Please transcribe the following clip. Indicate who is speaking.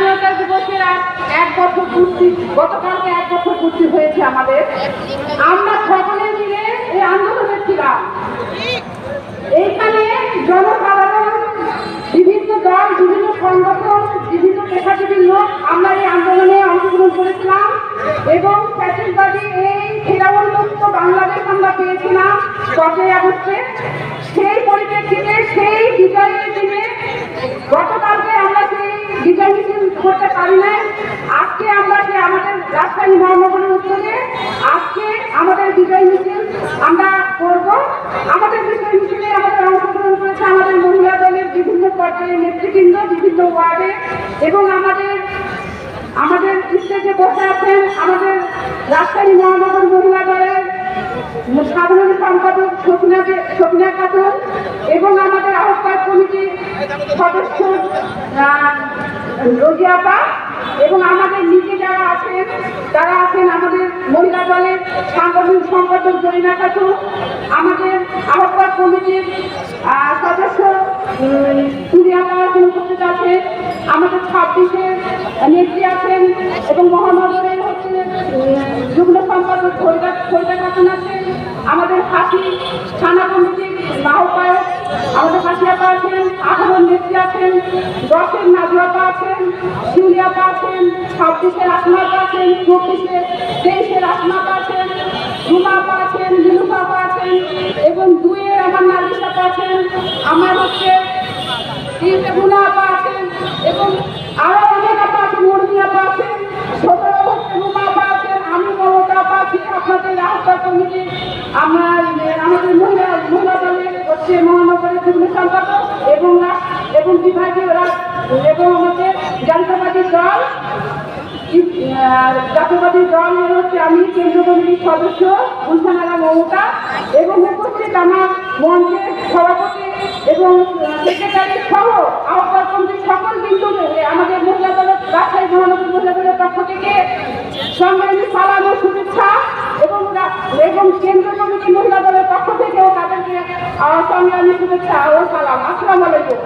Speaker 1: স্বাধীনতা দিবসের এক বছর পূর্তি, গতকালকে 1 বছর পূর্তি হয়েছে আমাদের। আমরা সকলে মিলে এই আন্দোলনে ছিলাম। এইখানে জনসাধারণ, বিভিন্ন দল, বিভিন্ন সংগঠন, বিভিন্ন পেশাজীবীর লোক আমরা এই আন্দোলনে অংশগ্রহণ করেছিলাম এবং ফ্যাসিবাদী এই ফেরাউনমুক্ত বাংলাদেশ আমরা পেয়েছিলাম 5ই আগস্টে। সেই পরিপ্রেক্ষিতে সেই বিজয়ের দিনে গতকালকে আমরা সেই বিজয় মিছিল করতে পারি নাই। আজকে আমরা যে আমাদের রাজশাহী মহানগরের উদ্যোগে আজকে আমাদের বিজয় মিছিল আমরা করব। আমাদের বিজয় মিছিলে আমাদের অংশগ্রহণ করেছে আমাদের মহিলা দলের বিভিন্ন পর্যায়ের নেতৃবৃন্দ, বিভিন্ন ওয়ার্ডে, এবং আমাদের স্টেজে বসে আছেন আমাদের রাজশাহী মহানগর মহিলা দলের সাধারণ সম্পাদক সফিনা খাতুন এবং আমাদের আহ্বায়ক কমিটির সদস্য রোজিয়াপা, এবং আমাদের নিচে যারা আছেন তারা আছেন আমাদের মহিলা দলের সাংগঠনিক সম্পাদক জরিনা খাতুন, আমাদের আহ্বায়ক কমিটির সদস্য সুরিয়াপা উপস্থিত আছেন, আমাদের 26-এর নেত্রী আছেন এবং মহানগরের হচ্ছে যুগ্ম সম্পাদক ফরিদা খাতুন আছেন, আমাদের হাসি থানা কমিটির আহ্বায়ক আমাদের হাসিয়াপা আছেন, 18 নেত্রী আছেন, 10-এর নাজুয়াপা আছেন, শিউলিয়াপা আছেন, 26-এর আসমাপা আছেন, 23-এর আসমাপা আছেন, রুমাপা আছেন, লিলুপাপা আছেন, এবং 2-এর আমার নার্গিসাপা আছেন, আমার হচ্ছে 3-এ গুনাপা আছেন, এবং আরো অনেক আপা আছেন, মর্মিয়াপা আছেন, 17 হচ্ছে রুমাপা আছেন, আমি মমতাপা আছি। আপনাদের আহ্বায়ক কমিটি আমাদের মহিলা দলের হচ্ছে মহানগরের যুগ্ম সম্পাদক এবং বিভাগীয় এবং আমাদের জাতীয়বাদী দল হচ্ছে আমি কেন্দ্র কমিটির সদস্য গুলশান মমতা, এবং উপস্থিত আমার মঞ্চের সভাপতি এবং সেক্রেটারি সহ আহ্বায়ক কমিটির সকল বিন্দু আমাদের মহিলা দলের রাজশাহী মহানগর মহিলা দলের পক্ষ থেকে সংগ্রামী সালাম ও শুভেচ্ছা, এবং কেন্দ্র কমিটি মহিলা দলের পক্ষ থেকেও তাদেরকে সংগ্রামী শুভেচ্ছা ও সালাম। আসসালামু আলাইকুম।